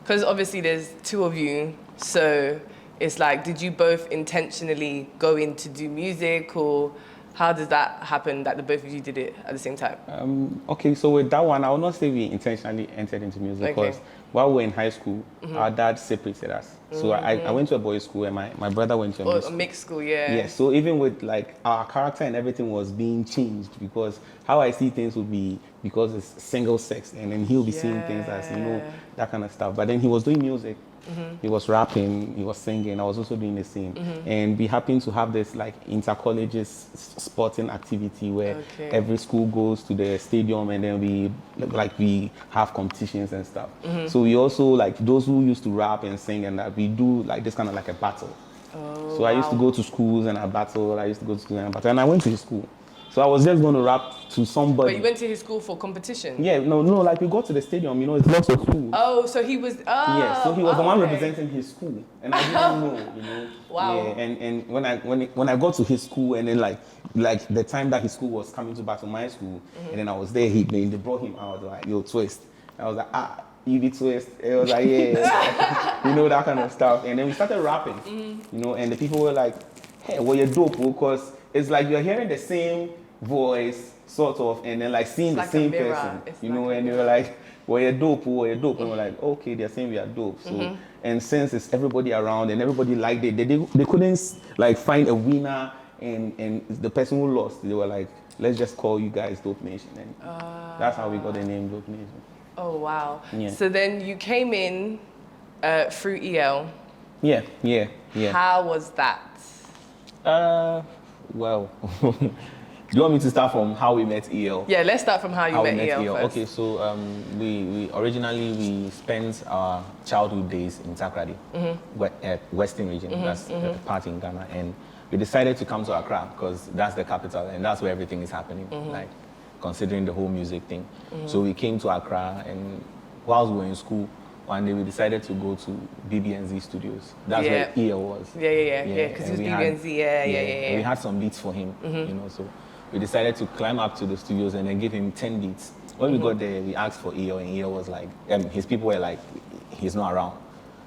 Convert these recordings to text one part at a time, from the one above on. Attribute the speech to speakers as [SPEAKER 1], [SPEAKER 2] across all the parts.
[SPEAKER 1] Because obviously there's two of you, so it's like, did you both intentionally go in to do music, or how does that happen that the both of you did it at the same time?
[SPEAKER 2] Okay, so with that one, I will not say we intentionally entered into music because while we were in high school, our dad separated us. So I went to a boys' school and my brother went to a
[SPEAKER 1] mixed school, yeah.
[SPEAKER 2] Yeah, so even with like our character and everything was being changed because how I see things would be because it's single sex and then he'll be seeing things as, that kind of stuff. But then he was doing music. He was rapping, he was singing, I was also doing the same. And we happened to have this like inter-colleges sporting activity where every school goes to the stadium and then we have competitions and stuff. So we also like those who used to rap and sing and that we do like this kind of like a battle. So I used to go to schools and I battle, and I went to his school. So I was just going to rap to somebody.
[SPEAKER 1] But you went to his school for competition?
[SPEAKER 2] Yeah, no, like we go to the stadium, it's lots of schools.
[SPEAKER 1] Oh, so he was,
[SPEAKER 2] yeah, so he was the one representing his school. And I didn't know,
[SPEAKER 1] Wow.
[SPEAKER 2] Yeah, and when I got to his school and then like the time that his school was coming to battle my school, and then I was there, they brought him out, like, yo, Twist. And I was like, you be Twist. It was like, yeah, that kind of stuff. And then we started rapping, and the people were like, hey, well, you're dope, because it's like you're hearing the same voice, sort of, and then like seeing the same person, and they were like, well, you're dope, and we're like, okay, they're saying we are dope. So, and since it's everybody around and everybody liked it, they couldn't like find a winner and the person who lost, they were like, let's just call you guys Dope Nation. And that's how we got the name Dope Nation.
[SPEAKER 1] Oh, wow.
[SPEAKER 2] Yeah.
[SPEAKER 1] So then you came in through EL.
[SPEAKER 2] Yeah.
[SPEAKER 1] How was that?
[SPEAKER 2] Well, do you want me to start from how we met EL?
[SPEAKER 1] Yeah, let's start from how you met EL first.
[SPEAKER 2] Okay, so we originally spent our childhood days in Takrady, at Western region, that's a part in Ghana, and we decided to come to Accra because that's the capital and that's where everything is happening, like considering the whole music thing. So we came to Accra, and whilst we were in school, one day we decided to go to BBNZ Studios. That's where EL was. Yeah,
[SPEAKER 1] because it was BBNZ,
[SPEAKER 2] We had some beats for him, so we decided to climb up to the studios and then give him 10 beats. When we got there, we asked for EL, and EL was like, his people were like, he's not around.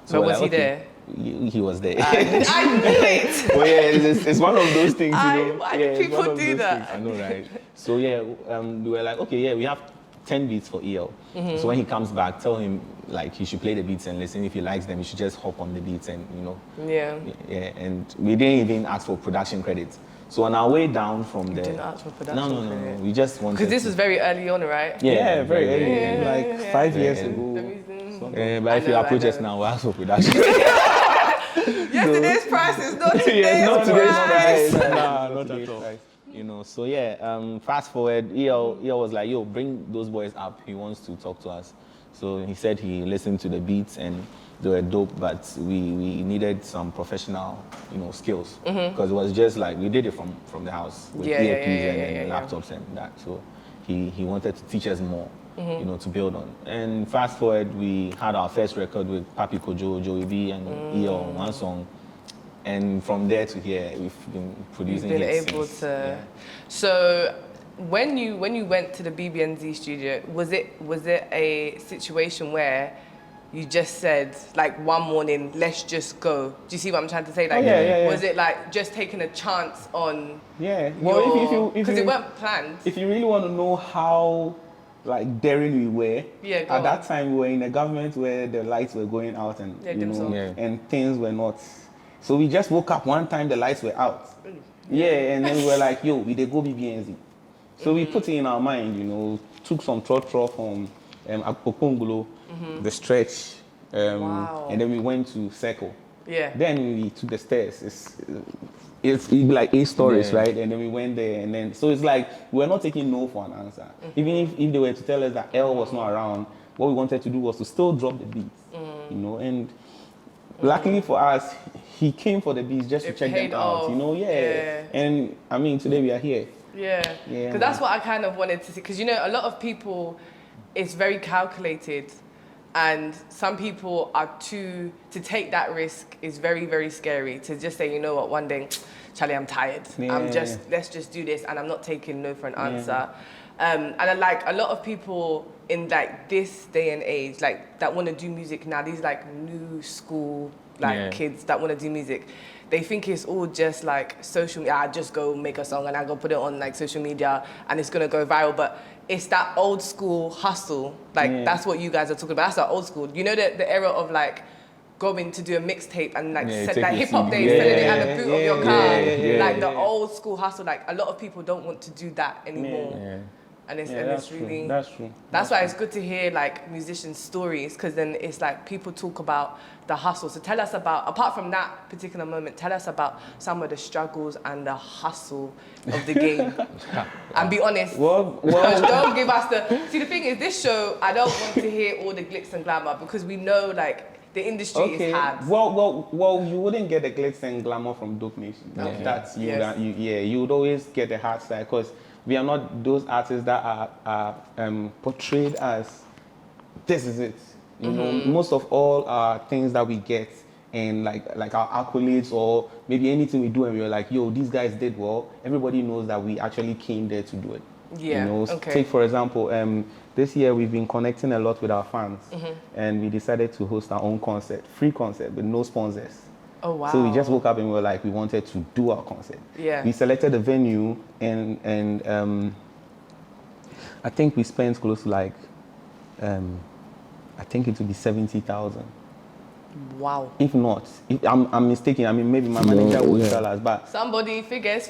[SPEAKER 1] So was he there?
[SPEAKER 2] He was there.
[SPEAKER 1] I knew it!
[SPEAKER 2] Well, yeah, it's one of those things,
[SPEAKER 1] Why do people do that?
[SPEAKER 2] I know, right? So we were like, okay, we have 10 beats for EL. So when he comes back, tell him like he should play the beats and listen. If he likes them, he should just hop on the beats and Yeah, and we didn't even ask for production credits. So on our way down from there,
[SPEAKER 1] didn't ask for production
[SPEAKER 2] no, we just wanted.
[SPEAKER 1] Because this was very early on, right?
[SPEAKER 2] Yeah, very early, like 5 years ago. But if you approach us now, we'll ask for production.
[SPEAKER 1] Yesterday's price is not today's price.
[SPEAKER 2] Nah, not at all. So fast forward, EL was like, yo, bring those boys up. He wants to talk to us. So he said he listened to the beats and they were dope, but we needed some professional, skills. Because it was just like, we did it from the house with earpieces and laptops and that. So he wanted to teach us more, to build on. And fast forward, we had our first record with Papi Kojo, Joey B, and EL, one song. And from there to here, we've been producing hits since.
[SPEAKER 1] So when you went to the BBNZ studio, was it a situation where you just said, like, one morning, let's just go? Do you see what I'm trying to say? Like, was it like just taking a chance on?
[SPEAKER 2] Yeah. Well,
[SPEAKER 1] because it weren't planned.
[SPEAKER 2] If you really want to know how like daring we were, at that time we were in a government where the lights were going out and and things were not. So we just woke up one time, the lights were out. And then we were like, yo, we did go BBNZ. So we put it in our mind, took some trotro from Okongolo, the stretch, and then we went to Circle. Then we took the stairs. It's like 8 stories, right? And then we went there, and then so it's like we were not taking no for an answer. Even if they were to tell us that L was not around, what we wanted to do was to still drop the beats, and luckily for us, he came for the beats just to check them out, And I mean, today we are here. Because that's what I kind of wanted to see. Because a lot of people, it's very calculated, and some people are to take that risk is very, very scary. To just say, you know what, one day, Charlie, I'm tired. Let's just do this, and I'm not taking no for an answer.
[SPEAKER 1] And like a lot of people in like this day and age, like that want to do music now, these like new school like kids that want to do music, they think it's all just like social media. I just go make a song and I go put it on like social media and it's gonna go viral. But it's that old school hustle. Like that's what you guys are talking about. That's the old school. You know the era of like going to do a mixtape and like set that hip hop day, selling it at the boot of your car. Like the old school hustle. Like a lot of people don't want to do that anymore. And it's really
[SPEAKER 2] that's true.
[SPEAKER 1] That's why it's good to hear like musicians' stories, because then it's like people talk about the hustle. So tell us about, apart from that particular moment, tell us about some of the struggles and the hustle of the game. And be honest.
[SPEAKER 2] Well,
[SPEAKER 1] don't give us the. See, the thing is, this show, I don't want to hear all the glitz and glamour, because we know like the industry is hard.
[SPEAKER 2] Well, you wouldn't get the glitz and glamour from Dope Nation. That's you would always get the hard side, because we are not those artists that are portrayed as this is it. You know, most of all our things that we get and like our accolades or maybe anything we do and we're like, yo, these guys did well. Everybody knows that we actually came there to do it.
[SPEAKER 1] Yeah.
[SPEAKER 2] You know, take for example, this year we've been connecting a lot with our fans, and we decided to host our own concert, free concert with no sponsors.
[SPEAKER 1] Oh wow!
[SPEAKER 2] So we just woke up and we were like, we wanted to do our concert. Yeah. We selected a venue, and I think we spent close to like, I think it would be 70,000.
[SPEAKER 1] Wow.
[SPEAKER 2] If not, if I'm mistaken, I mean maybe my manager will tell us, but
[SPEAKER 1] somebody figures.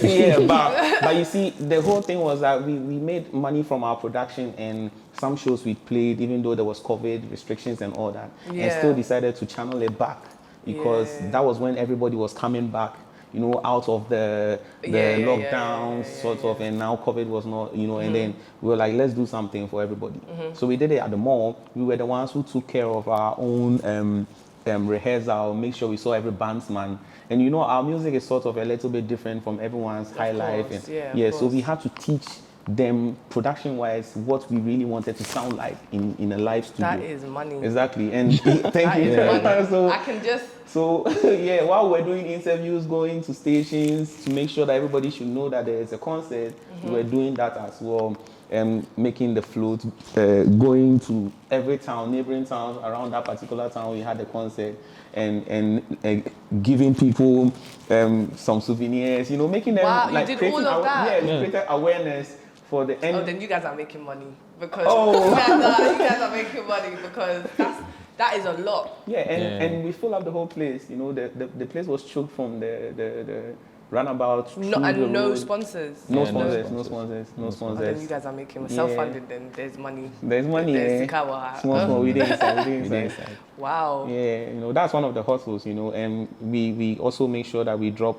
[SPEAKER 2] Yeah, but you see, the whole thing was that we made money from our production and some shows we played, even though there was COVID restrictions and all that, and still decided to channel it back. Because that was when everybody was coming back, you know, out of the lockdowns, sort of, and now COVID was not, you know, and then we were like, let's do something for everybody. So we did it at the mall. We were the ones who took care of our own rehearsal, make sure we saw every bandsman. And you know, our music is sort of a little bit different from everyone's high life. And so we had to teach them production-wise what we really wanted to sound like in a live studio.
[SPEAKER 1] That is money.
[SPEAKER 2] Exactly, and thank you.
[SPEAKER 1] So I can just.
[SPEAKER 2] So yeah, while we're doing interviews, going to stations to make sure that everybody should know that there is a concert, we're doing that as well, making the float, going to every town, neighboring towns around that particular town we had the concert, and giving people some souvenirs, you know, making them like
[SPEAKER 1] you did all of that.
[SPEAKER 2] We created awareness. For the end.
[SPEAKER 1] Oh, then you guys are making money, because you guys are making money, because that is a lot.
[SPEAKER 2] Yeah, and we fill up the whole place. You know, the place was choked from the runabout.
[SPEAKER 1] No sponsors.
[SPEAKER 2] No sponsors.
[SPEAKER 1] And then you guys are making self-funded. Then there's money.
[SPEAKER 2] There's money. Small. We did inside.
[SPEAKER 1] Wow.
[SPEAKER 2] Yeah, you know, that's one of the hustles. You know, and we also make sure that we drop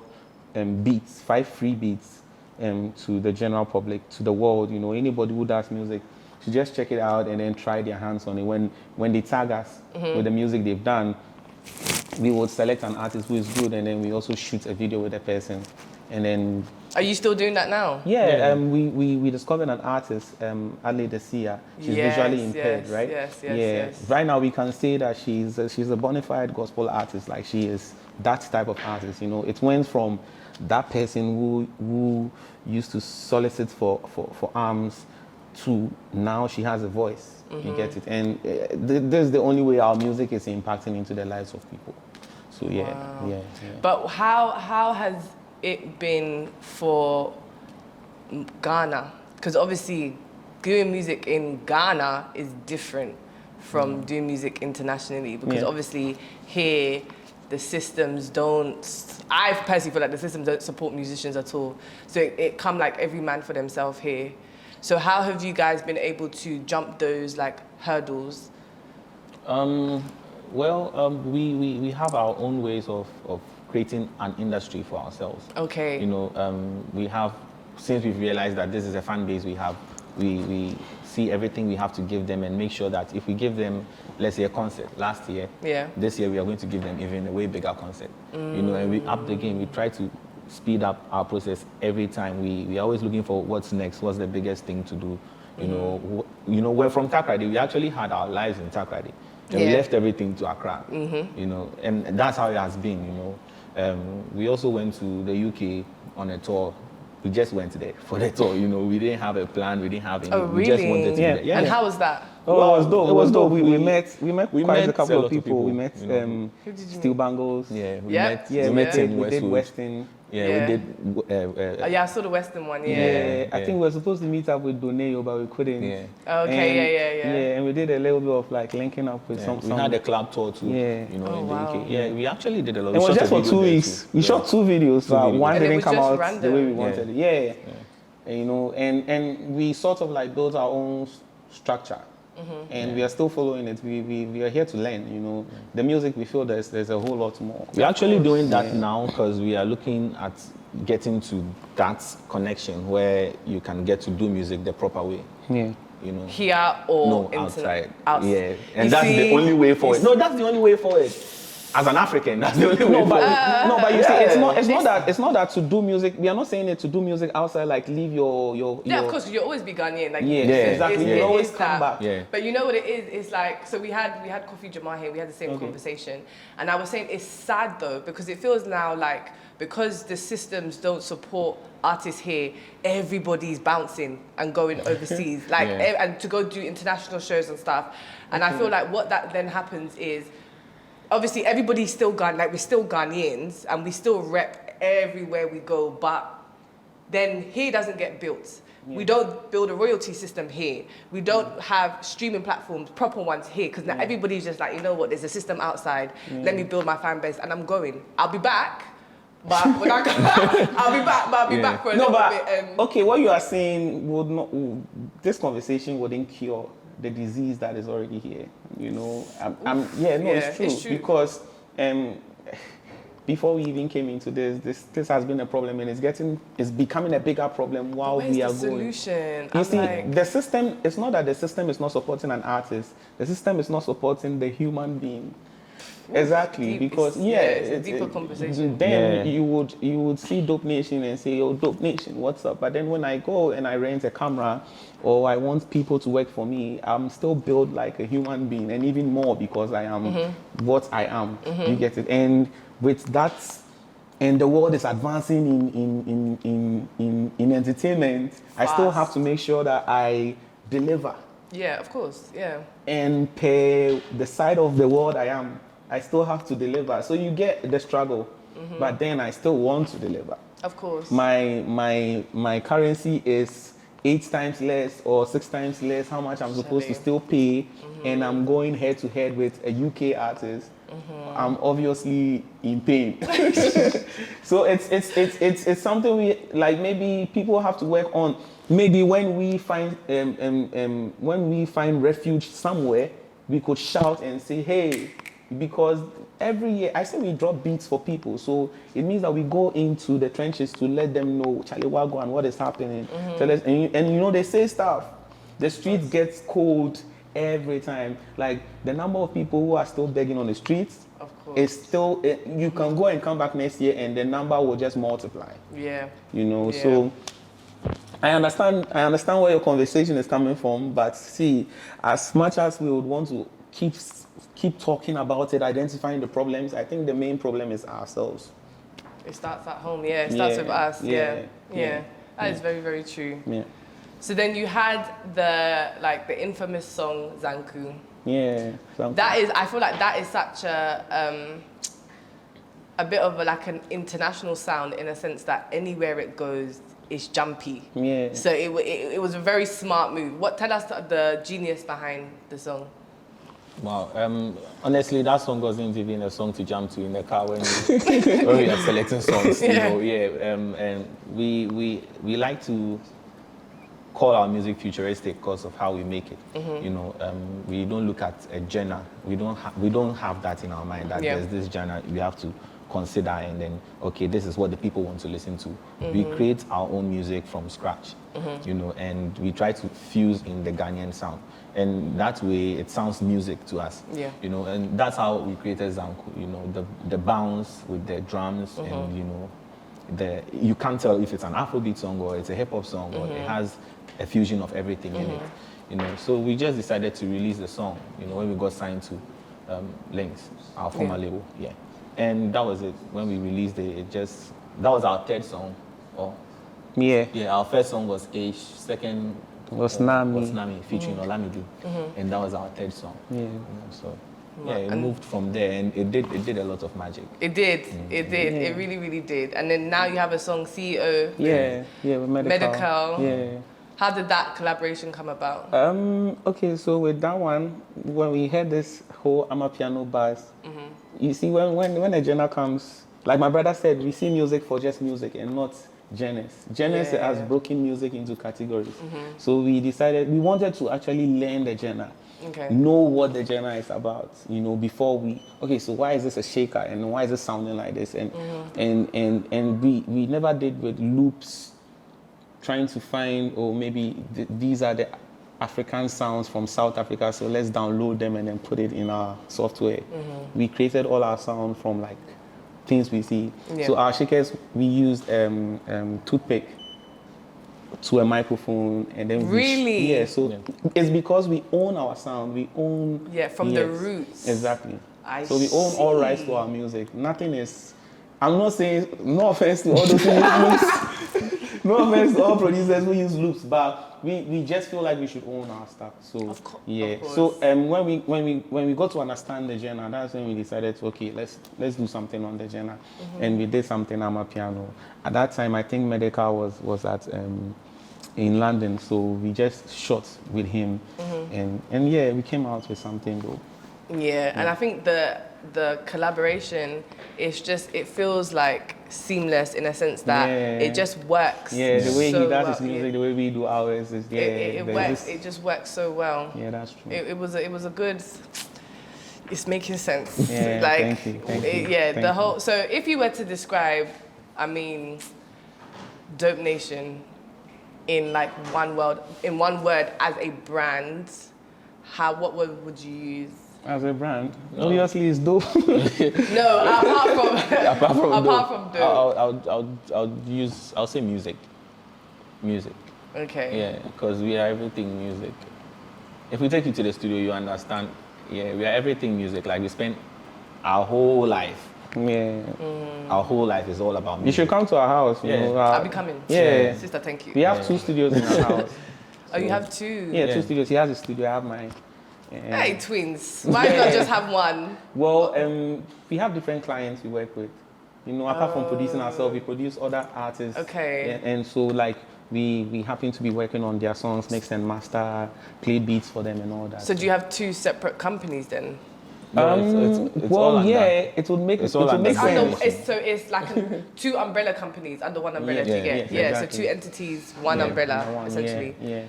[SPEAKER 2] beats, 5 free beats. To the general public, to the world, you know, anybody who does music should just check it out and then try their hands on it. When they tag us with the music they've done, we would select an artist who is good, and then we also shoot a video with the person. And then,
[SPEAKER 1] are you still doing that now?
[SPEAKER 2] Yeah, we discovered an artist, Ali Desia. She's visually impaired, right? Yes. Right now we can say that she's a bona fide gospel artist. Like, she is that type of artist. You know, it went from that person who used to solicit for alms to now she has a voice. You get it? And this is the only way our music is impacting into the lives of people. So yeah.
[SPEAKER 1] But how has it been for Ghana? Because obviously doing music in Ghana is different from doing music internationally, because obviously here the systems I personally feel like the systems don't support musicians at all. So it come like every man for themselves here. So how have you guys been able to jump those like hurdles?
[SPEAKER 3] We have our own ways of creating an industry for ourselves.
[SPEAKER 1] Okay.
[SPEAKER 3] You know, we have, since we've realized that this is a fan base we have, we see everything we have to give them and make sure that if we give them, let's say, a concert last year, this year we are going to give them even a way bigger concert. You know, and we up the game. We try to speed up our process every time. We are always looking for what's next, what's the biggest thing to do. You know, we're from Takoradi. We actually had our lives in Takoradi. And we left everything to Accra. You know, and that's how it has been. You know, we also went to the UK on a tour we just went there for the tour. You know, we didn't have a plan. We didn't have any.
[SPEAKER 1] Oh, really?
[SPEAKER 3] We just wanted to.
[SPEAKER 2] Yeah.
[SPEAKER 3] Yeah.
[SPEAKER 1] And how was that?
[SPEAKER 2] Oh,
[SPEAKER 3] Well,
[SPEAKER 2] it was dope. It was dope. We met quite a couple
[SPEAKER 3] lot
[SPEAKER 2] of people. We met
[SPEAKER 3] you know.
[SPEAKER 2] Steel Bangles.
[SPEAKER 3] Yeah, we
[SPEAKER 2] did Western.
[SPEAKER 3] Yeah, we did.
[SPEAKER 1] Yeah, I saw the Western one.
[SPEAKER 2] Yeah. I think we were supposed to meet up with Doneo, but we couldn't.
[SPEAKER 3] Yeah.
[SPEAKER 1] Okay. Yeah.
[SPEAKER 2] And we did a little bit of like linking up with some.
[SPEAKER 3] We had a club tour too.
[SPEAKER 2] Yeah.
[SPEAKER 3] You know, in
[SPEAKER 1] wow.
[SPEAKER 3] the UK. Yeah, we actually did a lot.
[SPEAKER 2] It was just for 2 weeks. We shot 2 videos, but one
[SPEAKER 1] And
[SPEAKER 2] didn't come out
[SPEAKER 1] random.
[SPEAKER 2] the way we wanted it. Yeah. And, you know, and we sort of like built our own structure. And we are still following it. We are here to learn, you know. The music, we feel there's a whole lot more.
[SPEAKER 3] We're actually doing that now because we are looking at getting to that connection where you can get to do music the proper way.
[SPEAKER 2] Yeah.
[SPEAKER 3] You know.
[SPEAKER 1] Here or
[SPEAKER 3] outside.
[SPEAKER 1] outside.
[SPEAKER 3] Yeah. And that's the only way for it. No, that's the only way for it. As an African, that's the only way.
[SPEAKER 2] But you see, it's not that to do music. We are not saying it to do music outside, like leave your.
[SPEAKER 1] Yeah, of course, you'll always be Ghanaian. Like,
[SPEAKER 2] Exactly. You always come back.
[SPEAKER 3] Yeah.
[SPEAKER 1] But you know what it is? It's like, so we had Kofi Jamal here. We had the same conversation, and I was saying it's sad though because it feels now like because the systems don't support artists here, everybody's bouncing and going overseas, like and to go do international shows and stuff. And I feel like what that then happens is. Obviously, everybody's still we're still Ghanaians and we still rep everywhere we go, but then here doesn't get built. Yeah. We don't build a royalty system here. We don't have streaming platforms, proper ones here, because now everybody's just like, you know what, there's a system outside, let me build my fan base, and I'm going. I'll be back, but when I come back, I'll be back for a little bit.
[SPEAKER 2] Okay, what you are saying would not, this conversation wouldn't cure the disease that is already here, you know. It's true. Because before we even came into this has been a problem, and it's becoming a bigger problem while we are going.
[SPEAKER 1] Solution?
[SPEAKER 2] You see, the system. It's not that the system is not supporting an artist. The system is not supporting the human being. Exactly, because
[SPEAKER 1] it's a deeper conversation.
[SPEAKER 2] Then you would see Dope Nation and say, "Oh, Dope Nation, what's up?" But then when I go and I rent a camera, or I want people to work for me, I'm still built like a human being, and even more because I am what I am. You get it? And with that, and the world is advancing in entertainment. I still have to make sure that I deliver.
[SPEAKER 1] Yeah, of course. Yeah.
[SPEAKER 2] And pay the side of the world I am. I still have to deliver. So you get the struggle, but then I still want to deliver.
[SPEAKER 1] Of course.
[SPEAKER 2] My currency is 8 times less or 6 times less how much I'm supposed to still pay, and I'm going head to head with a UK artist. I'm obviously in pain. So it's something we like. Maybe people have to work on. Maybe when we find refuge somewhere, we could shout and say, "Hey." Because every year, I say we drop beats for people, so it means that we go into the trenches to let them know, Charlie Wago, and what is happening. And you know, they say stuff. The street gets cold every time. Like, the number of people who are still begging on the streets, is still, you can go and come back next year and the number will just multiply.
[SPEAKER 1] Yeah.
[SPEAKER 2] You know, so I understand where your conversation is coming from, but see, as much as we would want to keep talking about it, identifying the problems, I think the main problem is ourselves.
[SPEAKER 1] It starts at home, It starts with us, That is very, very true.
[SPEAKER 2] Yeah.
[SPEAKER 1] So then you had the infamous song Zanku.
[SPEAKER 2] Yeah.
[SPEAKER 1] That is, I feel like that is such a bit of an international sound in a sense that anywhere it goes, it's jumpy.
[SPEAKER 2] Yeah.
[SPEAKER 1] So it was a very smart move. Tell us the genius behind the song.
[SPEAKER 3] Wow. Honestly, that song wasn't even a song to jump to in the car when we are selecting songs. You know, and we like to call our music futuristic because of how we make it. You know, we don't look at a genre. We don't have that in our mind that there's this genre we have to consider, and then this is what the people want to listen to. We create our own music from scratch. You know, and we try to fuse in the Ghanaian sound. And that way, it sounds music to us. Yeah. You know, and that's how we created Zanku. You know, the bounce with the drums, and you know, you can't tell if it's an Afrobeat song or it's a hip hop song, or it has a fusion of everything in it. You know, so we just decided to release the song. You know, when we got signed to Links, our former label. Yeah. And that was it. When we released it, that was our third song, or Yeah. Yeah, our first song was Age, second
[SPEAKER 2] was Nami
[SPEAKER 3] featuring Olamide, and that was our third song.
[SPEAKER 2] Yeah.
[SPEAKER 3] So yeah, it moved from there, and it did a lot of magic.
[SPEAKER 1] It did. It really, really did. And then now you have a song, CEO.
[SPEAKER 2] With Medical. Yeah.
[SPEAKER 1] How did that collaboration come about?
[SPEAKER 2] Okay, so with that one, when we had this whole Amapiano buzz, you see, when a genre comes, like my brother said, we see music for just music and not genres. Genres has broken music into categories. So we decided we wanted to actually learn the genre.
[SPEAKER 1] Okay.
[SPEAKER 2] Know what the genre is about, before so why is this a shaker and why is it sounding like this? And we never did with loops, trying to find, maybe these are the African sounds from South Africa, so let's download them and then put it in our software. We created all our sound from like things we see. Yeah. So our shakers, we used toothpick to a microphone, and then it's because we own our sound. We own
[SPEAKER 1] from the roots.
[SPEAKER 2] Exactly. So we own all rights to our music. Nothing is. I'm not saying no offense to all those who use loops. No offense to all producers who use loops, but we just feel like we should own our stuff. So
[SPEAKER 1] of course.
[SPEAKER 2] So when we got to understand the genre, that's when we decided to let's do something on the genre, and we did something Amapiano. At that time, I think Medical was at in London, so we just shot with him, and we came out with something though.
[SPEAKER 1] Yeah, and I think the collaboration it feels like seamless in a sense that it just works.
[SPEAKER 2] Yeah, the way he does his music, the way we do ours is
[SPEAKER 1] it works. It just works so well.
[SPEAKER 2] Yeah, that's true.
[SPEAKER 1] It was a good. It's making sense.
[SPEAKER 2] Yeah, thank you.
[SPEAKER 1] whole. So if you were to describe, Dope Nation in like one word as a brand, what word would you use?
[SPEAKER 2] As a brand, obviously it's dope.
[SPEAKER 1] No, apart from dope.
[SPEAKER 3] I'll say music. Music.
[SPEAKER 1] Okay.
[SPEAKER 3] Yeah, because we are everything music. If we take you to the studio, you understand. Yeah, we are everything music. Like we spend our whole life.
[SPEAKER 2] Yeah.
[SPEAKER 3] Our whole life is all about music.
[SPEAKER 2] You should come to our house. You know,
[SPEAKER 1] I'll be coming.
[SPEAKER 2] Yeah.
[SPEAKER 1] Sister, thank you.
[SPEAKER 2] We have 2 studios in our house.
[SPEAKER 1] Oh, you have 2?
[SPEAKER 2] Yeah, 2 studios. He has a studio, I have mine.
[SPEAKER 1] Hey, twins. Why not just have one?
[SPEAKER 2] Well, we have different clients we work with. Apart from producing ourselves, we produce other artists.
[SPEAKER 1] Okay.
[SPEAKER 2] And so, like, we happen to be working on their songs, mix and master, play beats for them and all that.
[SPEAKER 1] So do you have 2 separate companies then?
[SPEAKER 3] No, it's all
[SPEAKER 2] it would make sense.
[SPEAKER 1] So it's like 2 umbrella companies under one umbrella. Exactly. So 2 entities, one umbrella, essentially.
[SPEAKER 2] Yeah.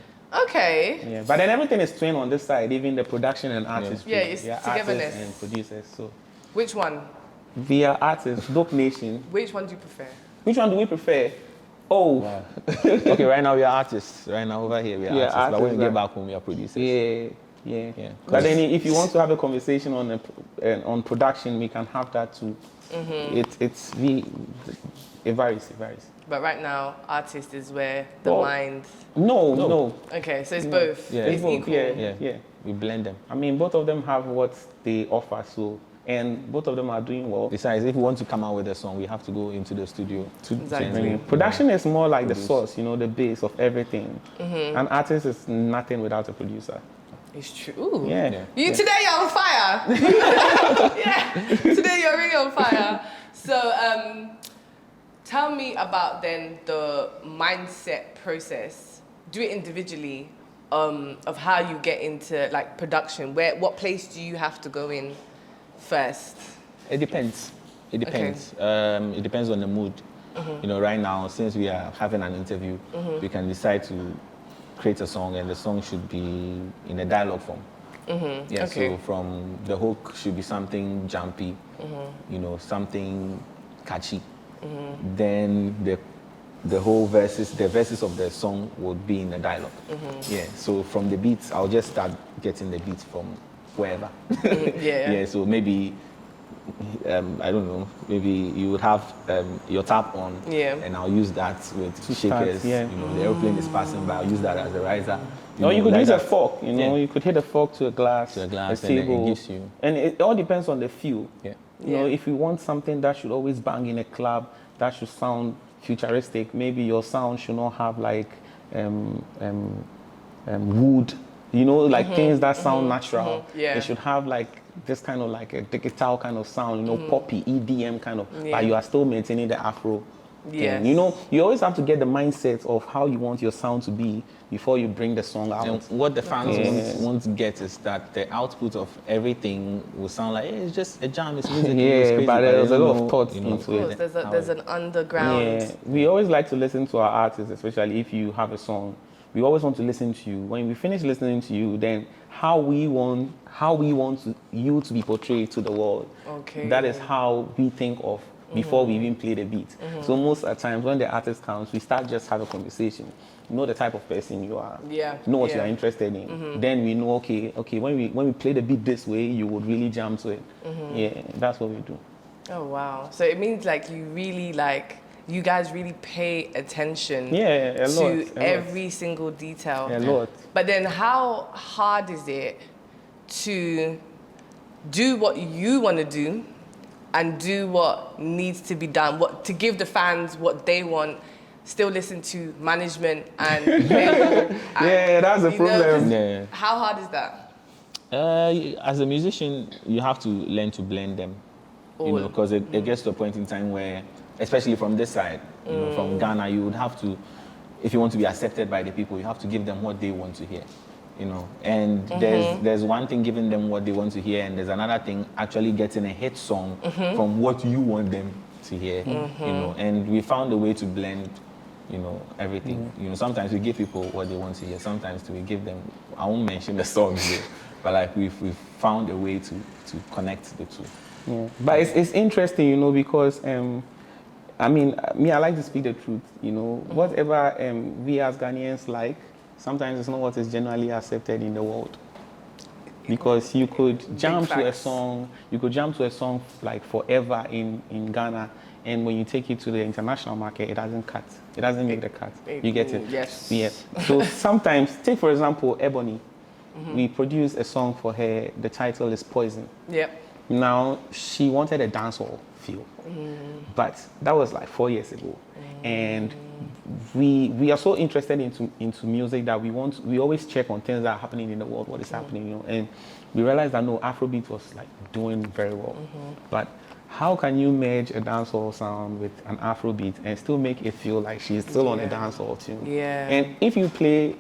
[SPEAKER 1] Okay.
[SPEAKER 2] Yeah, but then everything is twin on this side, even the production and artistry.
[SPEAKER 1] Yeah, it's togetherness.
[SPEAKER 2] Artists and producers. So.
[SPEAKER 1] Which one?
[SPEAKER 2] We are artists, Dope Nation.
[SPEAKER 1] Which one do you prefer?
[SPEAKER 2] Which one do we prefer? Oh.
[SPEAKER 3] Wow. Okay, right now we are artists. Right now over here we are artists. But when we get back home, we are producers.
[SPEAKER 2] Yeah. But then if you want to have a conversation on production, we can have that too. It varies.
[SPEAKER 1] But right now, artist is where the mind...
[SPEAKER 2] No.
[SPEAKER 1] Okay, so it's both.
[SPEAKER 2] Yeah.
[SPEAKER 1] It's equal.
[SPEAKER 2] Yeah.
[SPEAKER 3] We blend them.
[SPEAKER 2] Both of them have what they offer, and both of them are doing well.
[SPEAKER 3] Besides, if we want to come out with a song, we have to go into the studio.
[SPEAKER 1] Exactly.
[SPEAKER 2] Production is more like the source, the base of everything. An artist is nothing without a producer.
[SPEAKER 1] It's true. Ooh.
[SPEAKER 2] Yeah.
[SPEAKER 1] Today you're on fire. Today you're really on fire. So, tell me about then the mindset process. Do it individually, of how you get into like production. What place do you have to go in first?
[SPEAKER 3] It depends. Okay. It depends on the mood. Right now, since we are having an interview, we can decide to create a song, and the song should be in a dialogue form. Yeah. Okay. So from the hook should be something jumpy, something catchy. Then the verses of the song would be in the dialogue. Yeah. So from the beats, I'll just start getting the beats from wherever. Yeah. So maybe I don't know. Maybe you would have your tap on, and I'll use that with shakers. The airplane is passing by. I'll use that as a riser.
[SPEAKER 2] You could use a fork. You could hit a fork to a glass, a table,
[SPEAKER 3] and it gives you.
[SPEAKER 2] And it all depends on the feel.
[SPEAKER 3] Yeah.
[SPEAKER 2] If you want something that should always bang in a club, that should sound futuristic. Maybe your sound should not have like wood, you know, like things that sound natural.
[SPEAKER 1] Yeah.
[SPEAKER 2] It should have like this kind of like a digital kind of sound, you know, poppy, EDM kind of, but you are still maintaining the Afro thing. You know, you always have to get the mindset of how you want your sound to be before you bring the song out.
[SPEAKER 3] And what the fans want to get is that the output of everything will sound like, hey, it's just a jam, it's music. It's crazy,
[SPEAKER 2] but there's a lot of thoughts into it.
[SPEAKER 1] There's an underground.
[SPEAKER 2] Yeah, we always like to listen to our artists, especially if you have a song. We always want to listen to you. When we finish listening to you, then how we want you to be portrayed to the world.
[SPEAKER 1] Okay.
[SPEAKER 2] That is how we think of before we even play the beat. So most of the times when the artist comes, we start just have a conversation. You know the type of person you are.
[SPEAKER 1] Yeah.
[SPEAKER 2] Know what you are interested in. Then we know, okay, when we play the beat this way, you would really jam to it. Yeah, that's what we do.
[SPEAKER 1] Oh wow. So it means like you guys really pay attention to every single detail.
[SPEAKER 2] A lot.
[SPEAKER 1] But then how hard is it to do what you want to do and do what needs to be done, to give the fans what they want, still listen to management and label?
[SPEAKER 2] Yeah, that's the problem.
[SPEAKER 1] How hard is that?
[SPEAKER 3] As a musician, you have to learn to blend them. You know, because it gets to a point in time where, especially from this side, you know, from Ghana, you would have to, if you want to be accepted by the people, you have to give them what they want to hear, you know. And there's one thing giving them what they want to hear, and there's another thing actually getting a hit song from what you want them to hear, you know. And we found a way to blend, you know, everything. You know, sometimes we give people what they want to hear, sometimes we give them, I won't mention the songs here, but like we've found a way to connect the two.
[SPEAKER 2] Yeah. But it's interesting, you know, because I mean, I like to speak the truth, you know. Whatever we as Ghanaians like, sometimes it's not what is generally accepted in the world. Because you could jam to a song, like forever in Ghana, and when you take it to the international market, it doesn't cut. It doesn't make the cut. You get it?
[SPEAKER 1] Yes.
[SPEAKER 2] Yeah. So sometimes, take for example, Ebony. We produced a song for her. The title is Poison.
[SPEAKER 1] Yep.
[SPEAKER 2] Now, she wanted a dancehall feel, but that was like 4 years ago. And we are so interested into music that we always check on things that are happening in the world, what is happening, you know. And we realized that no, Afrobeat was like doing very well. But how can you merge a dancehall sound with an Afrobeat and still make it feel like she's still on a dancehall tune?
[SPEAKER 1] Yeah.
[SPEAKER 2] And if you play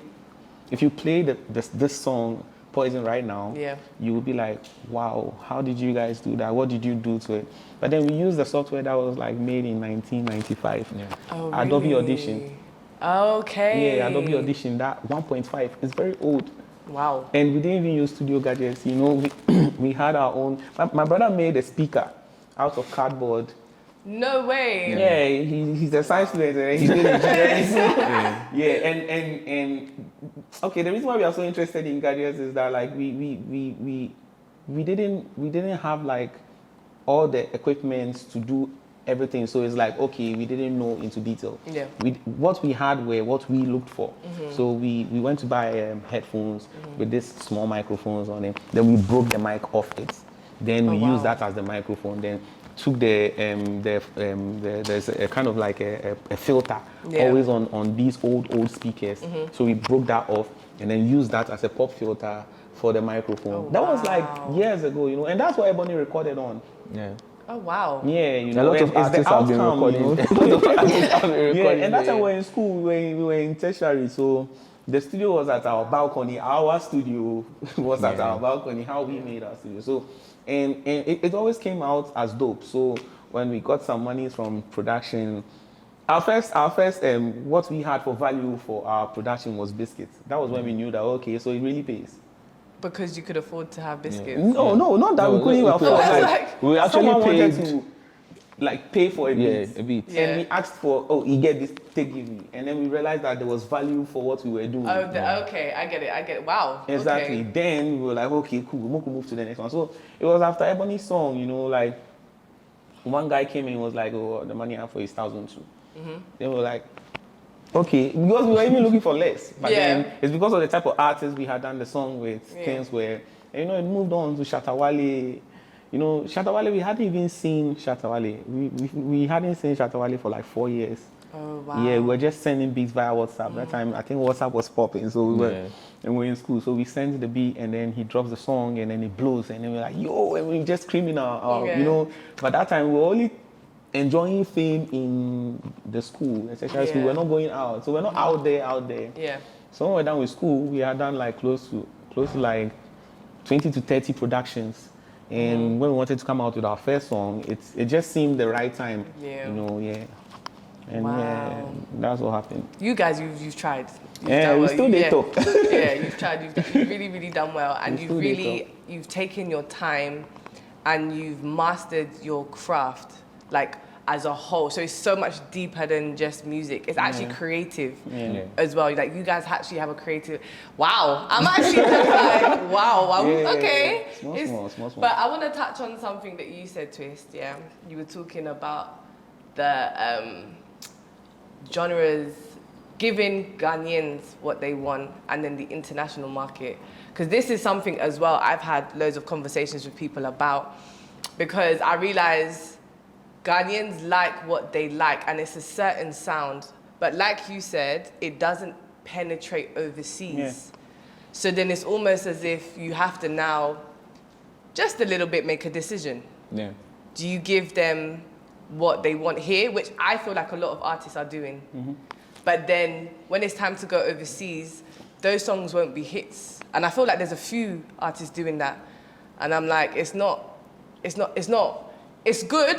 [SPEAKER 2] this song Poison right now, you will be like, wow, how did you guys do that? What did you do to it? But then we used the software that was like made in 1995.
[SPEAKER 1] Oh,
[SPEAKER 2] Adobe
[SPEAKER 1] really?
[SPEAKER 2] Audition.
[SPEAKER 1] Okay.
[SPEAKER 2] Yeah, Adobe Audition, that 1.5 is very old.
[SPEAKER 1] Wow.
[SPEAKER 2] And we didn't even use studio gadgets, you know. We had our own. My brother made a speaker out of cardboard.
[SPEAKER 1] No way.
[SPEAKER 2] Yeah, he's a science student and he did engineering. And okay, the reason why we are so interested in gadgets is that like we didn't have like all the equipment to do everything. So it's like, okay, we didn't know into detail.
[SPEAKER 1] Yeah.
[SPEAKER 2] What we had were what we looked for. So we went to buy headphones with these small microphones on them. Then we broke the mic off it. Then we used that as the microphone. Then took there's a kind of like a filter always on these old speakers. So we broke that off and then used that as a pop filter for the microphone. That was like years ago, you know, and that's what Ebony recorded on.
[SPEAKER 3] Yeah.
[SPEAKER 1] Oh wow.
[SPEAKER 2] Yeah, you know,
[SPEAKER 3] a lot of artists have been recording.
[SPEAKER 2] And that time we were in school, we were in tertiary, so the studio was at our balcony. Our studio was at our balcony. How we made our studio. So. And it always came out as dope. So when we got some money from production, our first what we had for value for our production was biscuits. That was when we knew that okay, so it really pays.
[SPEAKER 1] Because you could afford to have biscuits.
[SPEAKER 2] No, not that we couldn't even afford.
[SPEAKER 3] We actually paid
[SPEAKER 2] to like pay for a beat.
[SPEAKER 3] A beat.
[SPEAKER 2] And we asked for, you get this, take give me. And then we realized that there was value for what we were doing.
[SPEAKER 1] Okay, I get it. Wow.
[SPEAKER 2] Exactly.
[SPEAKER 1] Okay.
[SPEAKER 2] Then we were like, okay, cool, we can move to the next one. So it was after Ebony's song, you know, like one guy came in and was like, oh, the money I have for is 1,002. Then we were like, okay, because we were even looking for less. But then it's because of the type of artists we had done the song with, things where, you know, it moved on to Shatta Wale. you know, Shatta Wale, we hadn't even seen Shatta Wale. We hadn't seen Shatta Wale for like 4 years.
[SPEAKER 1] Oh, wow.
[SPEAKER 2] Yeah, we were just sending beats via WhatsApp. That time, I think WhatsApp was popping, so we were in school. So we sent the beat, and then he drops the song, and then it blows, and then we're like, yo, and we're just screaming out, you know. But that time, we were only enjoying fame in the school, especially school. We're not going out, so we're not out there.
[SPEAKER 1] Yeah.
[SPEAKER 2] So when we're done with school, we had done like close to like 20 to 30 productions. And when we wanted to come out with our first song, it just seemed the right time, you know, And that's what happened.
[SPEAKER 1] You guys, you've tried.
[SPEAKER 2] We still did talk.
[SPEAKER 1] Yeah, you've tried. You've really, really done well, and you've taken your time, and you've mastered your craft, like as a whole. So it's so much deeper than just music. It's actually creative as well. Like you guys actually have a creative. Wow, I'm actually just like wow. Okay.
[SPEAKER 2] Small.
[SPEAKER 1] But I want to touch on something that you said, Twist. Yeah, you were talking about the genres, giving Ghanaians what they want, and then the international market. Because this is something as well I've had loads of conversations with people about, because I realize Ghanaians like what they like, and it's a certain sound. But like you said, it doesn't penetrate overseas. Yeah. So then it's almost as if you have to now just a little bit make a decision.
[SPEAKER 2] Yeah.
[SPEAKER 1] Do you give them what they want here, which I feel like a lot of artists are doing. But then when it's time to go overseas, those songs won't be hits. And I feel like there's a few artists doing that. And I'm like, it's good,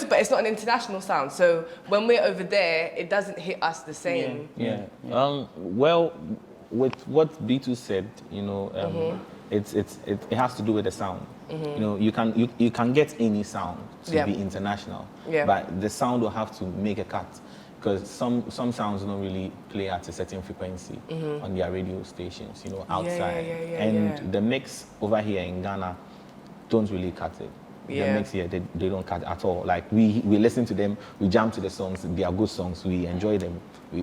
[SPEAKER 1] but it's not an international sound. So when we're over there, it doesn't hit us the same.
[SPEAKER 3] Yeah. Well, with what B2 said, you know, it has to do with the sound. You know, you can get any sound to be international, but the sound will have to make a cut, because some sounds don't really play at a certain frequency on their radio stations, you know, outside. And the mix over here in Ghana don't really cut it. The mix here, they don't cut at all. Like we listen to them, we jam to the songs, they are good songs, we enjoy them, we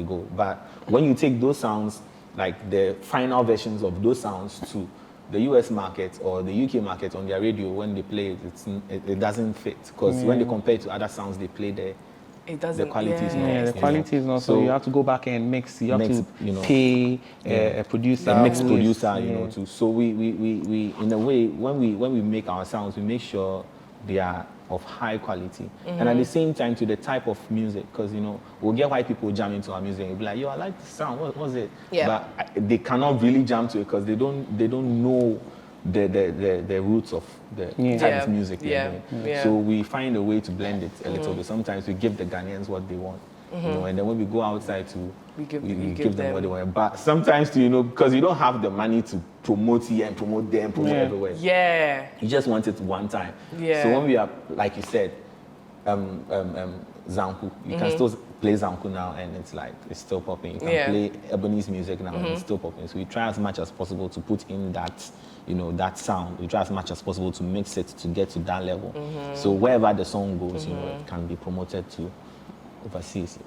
[SPEAKER 3] go. But when you take those sounds, like the final versions of those sounds to the US market or the UK market on their radio, when they play it, it doesn't fit, because when they compare it to other sounds they play there,
[SPEAKER 1] it doesn't.
[SPEAKER 2] The quality is not. Yeah, the quality is not. So you have to go back and mix. You have to pay a producer,
[SPEAKER 3] a mix producer, you know. Too. So we in a way, when we make our sounds, we make sure they are of high quality, and at the same time to the type of music, because you know we'll get white people jam into our music and be like, yo, I like the sound. What was it? Yeah. But they cannot really jam to it because they don't know the roots of the type of music they're doing. So we find a way to blend it a little bit. Sometimes we give the Ghanaians what they want, you know, and then when we go outside we give them what they want. But sometimes, you know, because you don't have the money to promote here and promote there and promote everywhere.
[SPEAKER 1] Yeah.
[SPEAKER 3] You just want it one time.
[SPEAKER 1] Yeah.
[SPEAKER 3] So when we are, like you said, Zanku, you can still play Zanku now and it's still popping. You can play Ebony's music now and it's still popping. So we try as much as possible to put in that, you know, that sound. We try as much as possible to mix it to get to that level. So wherever the song goes, you know, it can be promoted to overseas.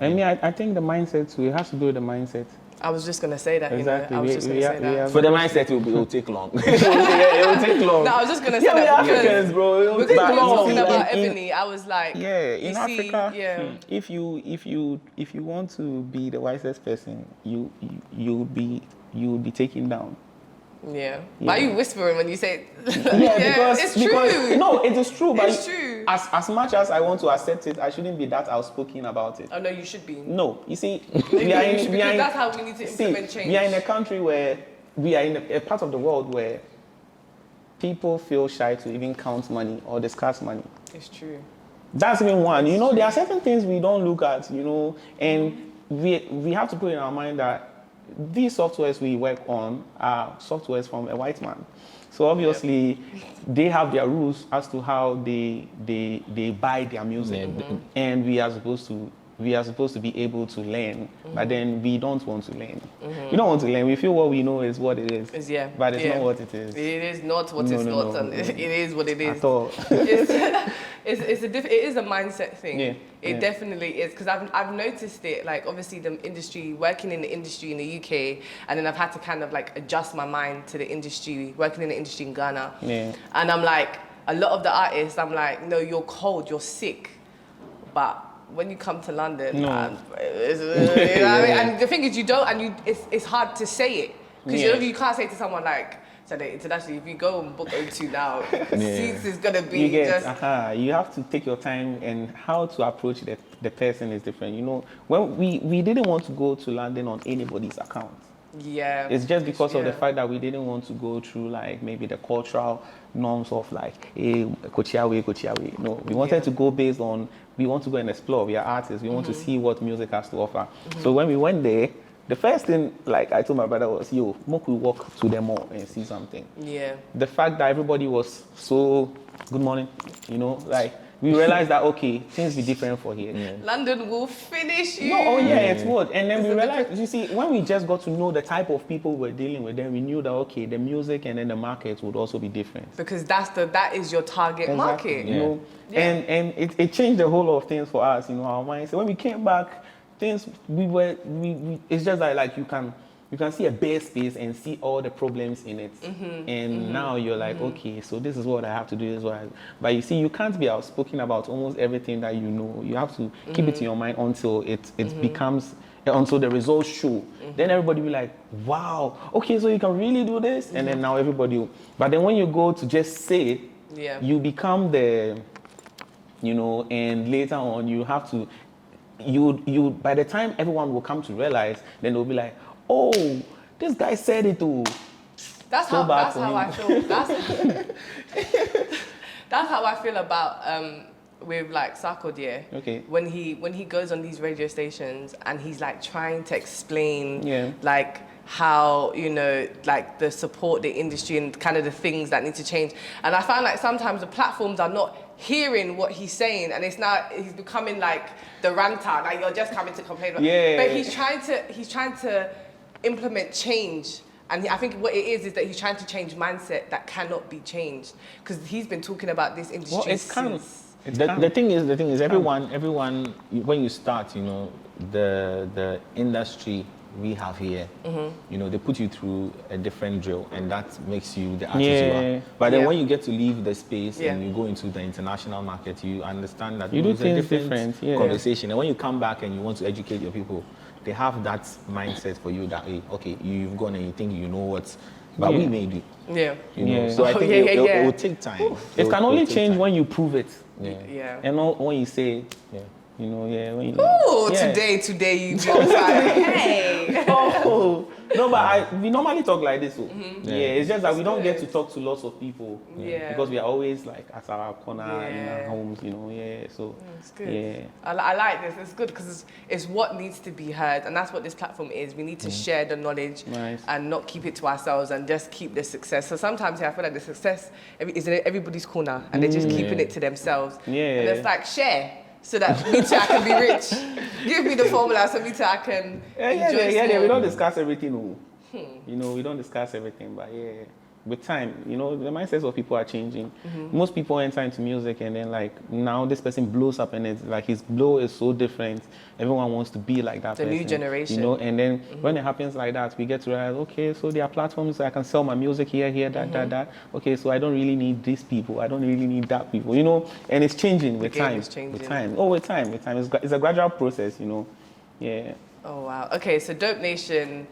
[SPEAKER 2] I think the mindset too, it has to do with the mindset.
[SPEAKER 1] I was just gonna say that.
[SPEAKER 2] Exactly.
[SPEAKER 1] You know? I was just gonna say that.
[SPEAKER 3] For the mindset, it will take long. It will take long.
[SPEAKER 1] No, I was just gonna say that.
[SPEAKER 3] We Africans, bro.
[SPEAKER 1] Because you were talking about Ebony, I was like,
[SPEAKER 2] in Africa, if you want to be the wisest person, you'll be taken down.
[SPEAKER 1] Yeah. Why are you whispering when you say
[SPEAKER 2] because
[SPEAKER 1] it's true.
[SPEAKER 2] No, it is true. But
[SPEAKER 1] it's true.
[SPEAKER 2] As much as I want to accept it, I shouldn't be that outspoken about it.
[SPEAKER 1] Oh no, you should be.
[SPEAKER 2] No, you see,
[SPEAKER 1] that's how we need to implement change.
[SPEAKER 2] We are in a country where we are in a part of the world where people feel shy to even count money or discuss money.
[SPEAKER 1] It's true.
[SPEAKER 2] That's even one. You know, there are certain things we don't look at, you know, and we have to put in our mind that these softwares we work on are softwares from a white man. So obviously, they have their rules as to how they buy their music, and we are supposed to be able to learn, but then we don't want to learn. We don't want to learn. We feel what we know is what it is. But it's not what it is.
[SPEAKER 1] It is not what it's not, and it is what it is.
[SPEAKER 2] At all.
[SPEAKER 1] It is a mindset thing. It definitely is, because I've noticed it. Like obviously working in the industry in the UK, and then I've had to kind of like adjust my mind to the industry, working in the industry in Ghana. And I'm like, a lot of the artists, I'm like, no, you're cold, you're sick. But when you come to London, you know what I mean? And the thing is, you don't, and it's hard to say it. Because you can't say to someone like, internationally, if you go and book O2 now, seats is going to be
[SPEAKER 2] you have to take your time, and how to approach the person is different. You know, when we didn't want to go to London on anybody's account.
[SPEAKER 1] Yeah.
[SPEAKER 2] It's just because of the fact that we didn't want to go through like maybe the cultural norms of like, hey, Kochiawe. No, we wanted to go based on, we want to go and explore. We are artists. We want to see what music has to offer. So when we went there, the first thing, like I told my brother, was, yo, Moku walk to the mall and see something.
[SPEAKER 1] Yeah.
[SPEAKER 2] The fact that everybody was so, good morning, you know, like, we realized that, okay, things be different for here.
[SPEAKER 1] Yeah. London will finish you.
[SPEAKER 2] No, it would. And then we realized, you see, when we just got to know the type of people we're dealing with, then we knew that, okay, the music and then the market would also be different.
[SPEAKER 1] Because that is your target market.
[SPEAKER 2] You know? And it changed the whole of things for us, you know, our mindset. When we came back, things, it's just like you can see a bare space and see all the problems in it. And now you're like, okay, so this is what I have to do, but you see, you can't be outspoken about almost everything that you know. You have to keep it in your mind until it becomes, until the results show. Then everybody will be like, wow, okay, so you can really do this? And then now everybody will. But then when you go to just say it, you become the, you know, and later on you have to, you by the time everyone will come to realize, then they'll be like, oh, this guy said it too.
[SPEAKER 1] That's how I feel. That's how I feel about with like Sarkodie.
[SPEAKER 2] Okay.
[SPEAKER 1] When he goes on these radio stations and he's like trying to explain like how, you know, like the support the industry and kind of the things that need to change. And I find like sometimes the platforms are not hearing what he's saying, and he's becoming like the ranta, like you're just coming to complain. But he's trying to implement change, and I think what it is that he's trying to change mindset that cannot be changed, because he's been talking about this industry since.
[SPEAKER 3] The thing is everyone when you start, you know, the industry we have here, you know, they put you through a different drill, and that makes you the artist you are. But then when you get to leave the space and you go into the international market, you understand that
[SPEAKER 2] you do things
[SPEAKER 3] a different conversation. And when you come back and you want to educate your people, they have that mindset for you that, hey, okay, you've gone and you think you know what, but we made it. You know? So I think it will take time.
[SPEAKER 2] It can only change when you prove it.
[SPEAKER 1] And
[SPEAKER 2] not when you say it. You know, when you
[SPEAKER 1] today you do hey.
[SPEAKER 2] No, but we normally talk like this. It's just that we don't get to talk to lots of people. Because we are always like at our corner in our homes, you know. So
[SPEAKER 1] it's good. I like this. It's good because it's what needs to be heard, and that's what this platform is. We need to share the knowledge and not keep it to ourselves, and just keep the success. So sometimes I feel like the success is in everybody's corner, and they're just keeping it to themselves. And it's like, share. So that me too, I can be rich. Give me the formula so me too, I can enjoy
[SPEAKER 2] we don't discuss everything. You know, we don't discuss everything, but with time, you know, the mindsets of people are changing. Most people enter into music and then like now this person blows up and it's like his blow is so different. Everyone wants to be like that person.
[SPEAKER 1] The new generation.
[SPEAKER 2] You know, and then when it happens like that, we get to realize, okay, so there are platforms I can sell my music here, that. Okay, so I don't really need these people. I don't really need that people, you know, and it's changing with time. With time. It's a gradual process, you know.
[SPEAKER 1] Oh, wow. Okay, so Dope Nation,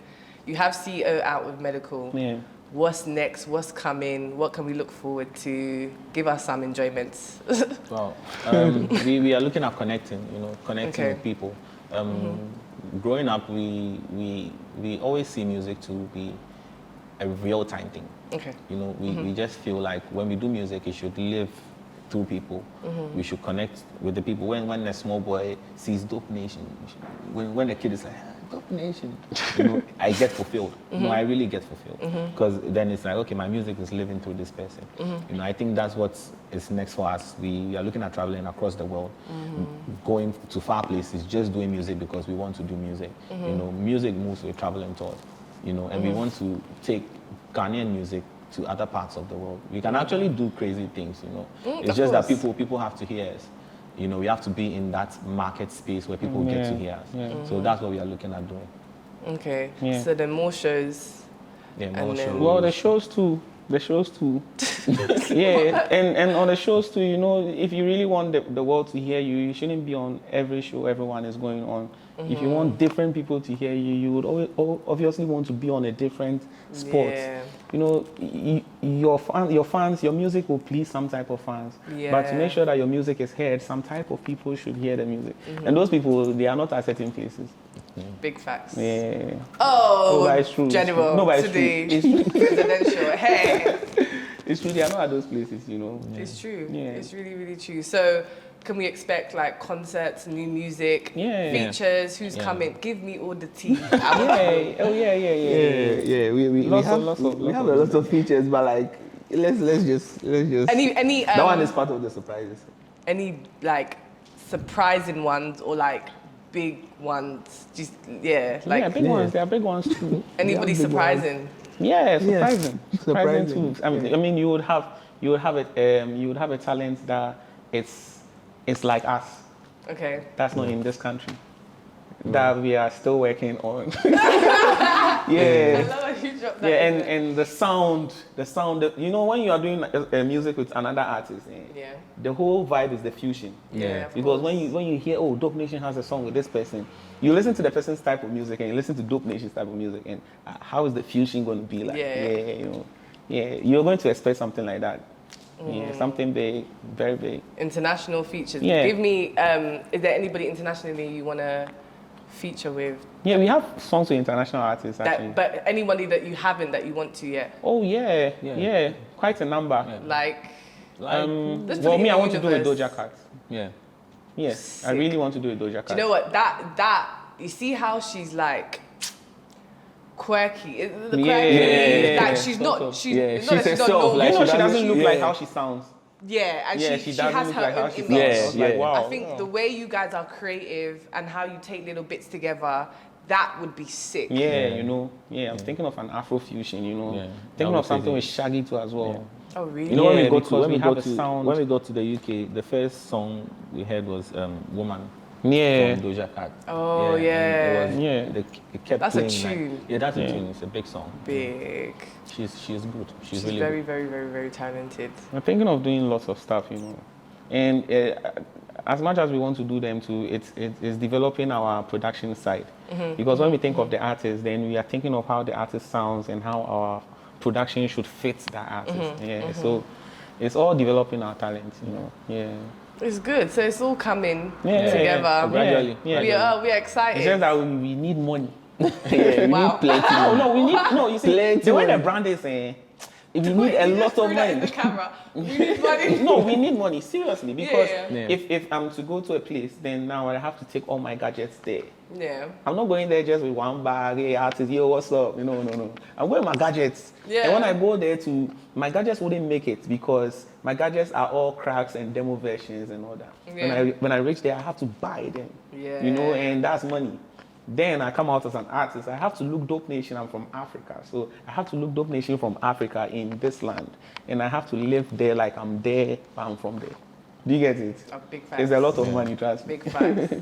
[SPEAKER 1] you have CEO out with medical. What's next? What's coming? What can we look forward to? Give us some enjoyments.
[SPEAKER 3] Well, we are looking at connecting with people. Growing up, we always see music to be a real-time thing. You know, we just feel like when we do music, it should live through people. We should connect with the people. When a small boy sees Dope Nation, when a kid is like, Dope Nation, you know, I get fulfilled. No, I really get fulfilled, because then it's like, okay, my music is living through this person. You know, I think that's what is next for us. We are looking at traveling across the world, going to far places, just doing music because we want to do music. You know, music moves with travel and thought. You know, and we want to take Ghanaian music to other parts of the world. We can actually do crazy things. You know, it's just that people have to hear us. You know, we have to be in that market space where people get to hear us. So that's what we are looking at doing.
[SPEAKER 1] Okay. So then more shows.
[SPEAKER 3] More shows.
[SPEAKER 2] Well, the shows too. The shows too. Yeah, and on the shows too, you know, if you really want the world to hear you, you shouldn't be on every show everyone is going on. If you want different people to hear you, you would obviously want to be on a different spot. Yeah. You know, your fans, your music will please some type of fans. Yeah. But to make sure that your music is heard, some type of people should hear the music. And those people, they are not at certain places.
[SPEAKER 1] Big facts.
[SPEAKER 2] Yeah.
[SPEAKER 1] Oh,
[SPEAKER 2] but it's true.
[SPEAKER 1] General,
[SPEAKER 2] no, but
[SPEAKER 1] today,
[SPEAKER 2] it's true.
[SPEAKER 1] Presidential. Hey.
[SPEAKER 2] It's true. They are not at those places, you know.
[SPEAKER 1] It's true. Yeah. It's really, really true. So, can we expect like concerts, new music, features? Who's coming? Give me all the tea.
[SPEAKER 2] Yeah. We have a lot of features, but like let's just
[SPEAKER 1] any
[SPEAKER 2] that one is part of the surprises.
[SPEAKER 1] Any like surprising ones or like big ones? Just like
[SPEAKER 2] big ones. There are big ones too.
[SPEAKER 1] Anybody surprising?
[SPEAKER 2] Yeah, surprising too. I mean, you would have a talent that it's like us.
[SPEAKER 1] Okay.
[SPEAKER 2] That's not in this country. That we are still working on.
[SPEAKER 1] I love how you dropped that.
[SPEAKER 2] Yeah, and the sound, you know, when you are doing music with another artist, the whole vibe is the fusion.
[SPEAKER 1] Yeah.
[SPEAKER 2] Because when you hear, oh, Dope Nation has a song with this person, you listen to the person's type of music and you listen to Dope Nation's type of music, and how is the fusion going to be like? You're going to expect something like that. Yeah, something big, very big.
[SPEAKER 1] International features. Yeah. Give me, is there anybody internationally you want to feature with?
[SPEAKER 2] Yeah, we have songs with international artists actually.
[SPEAKER 1] But anybody that you haven't that you want to yet?
[SPEAKER 2] Oh yeah, quite a number.
[SPEAKER 1] Yeah. Like
[SPEAKER 2] I want to do a Doja Cat. Yeah. Yes, sick. I really want to do a Doja Cat.
[SPEAKER 1] Do you know what? That you see how she's like quirky. Like she's not. She's
[SPEAKER 2] herself. Like, she doesn't look like how she sounds.
[SPEAKER 1] Yeah, and she has her own image. I think the way you guys are creative and how you take little bits together, that would be sick.
[SPEAKER 2] You know. I'm thinking of an Afro fusion, you know. Thinking of something with Shaggy too as well.
[SPEAKER 1] Oh really?
[SPEAKER 2] You know, when we go to the UK,
[SPEAKER 3] the first song we heard was Woman.
[SPEAKER 2] From
[SPEAKER 3] Doja Cat.
[SPEAKER 1] Oh
[SPEAKER 3] It kept
[SPEAKER 1] that's
[SPEAKER 3] playing.
[SPEAKER 1] a tune.
[SPEAKER 3] Like, that's a tune. It's a big song.
[SPEAKER 1] Big.
[SPEAKER 3] She's good. She's really
[SPEAKER 1] very,
[SPEAKER 3] good.
[SPEAKER 1] very, very, very talented.
[SPEAKER 2] I'm thinking of doing lots of stuff, you know, and as much as we want to do them too, it's developing our production side. Because when we think of the artist, then we are thinking of how the artist sounds and how our production should fit that artist. So it's all developing our talent, you know.
[SPEAKER 1] It's good. So it's all coming together.
[SPEAKER 3] Gradually.
[SPEAKER 1] We are excited.
[SPEAKER 2] It's just that we need money. We need plenty. You see, plenty. When the brand is we need a lot of money.
[SPEAKER 1] The camera. We need money.
[SPEAKER 2] No, we need money, seriously, because if I'm to go to a place, then now I have to take all my gadgets there.
[SPEAKER 1] Yeah.
[SPEAKER 2] I'm not going there just with one bag, hey artist, yo, what's up? No. I'm going with my gadgets. Yeah. And when I go there my gadgets wouldn't make it because my gadgets are all cracks and demo versions and all that. Yeah. When I reach there, I have to buy them. Yeah. You know, and that's money. Then I come out as an artist. I have to look Dope Nation. I'm from Africa. So I have to look Dope Nation from Africa in this land. And I have to live there like I'm there, but I'm from there. Do you get it?
[SPEAKER 1] Big facts.
[SPEAKER 2] There's a lot of money, trust me.
[SPEAKER 1] Big facts.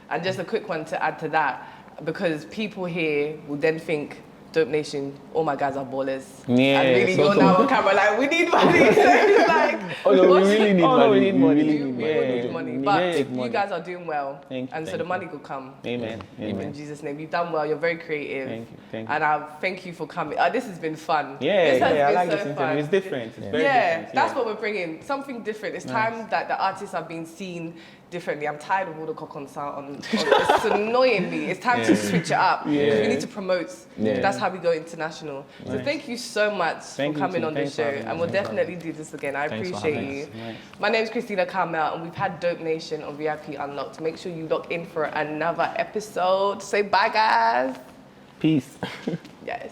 [SPEAKER 1] And just a quick one to add to that, because people here will then think, Dope Nation, all my guys are ballers. Yeah. And really go now on camera like, we need money. So it's like,
[SPEAKER 2] we really need money. We need money.
[SPEAKER 1] We need money. But you guys are doing well.
[SPEAKER 2] Thank you.
[SPEAKER 1] And so the money will come.
[SPEAKER 2] Amen.
[SPEAKER 1] In Jesus' name. You've done well. You're very creative.
[SPEAKER 2] Thank you.
[SPEAKER 1] And I thank you for coming. This has been fun.
[SPEAKER 2] I like this interview. It's different. It's very different.
[SPEAKER 1] That's what we're bringing. Something different. It's time that the artists are being seen differently. I'm tired of all the cock sound. It's annoying me. It's time to switch it up. We need to promote. That's how we go international. So thank you so much for coming on the show. And we'll definitely do this again. I appreciate you. My name is Christina Carmel, and we've had Dope Nation on VIP Unlocked. Make sure you lock in for another episode. Say bye, guys.
[SPEAKER 2] Peace.
[SPEAKER 1] Yes.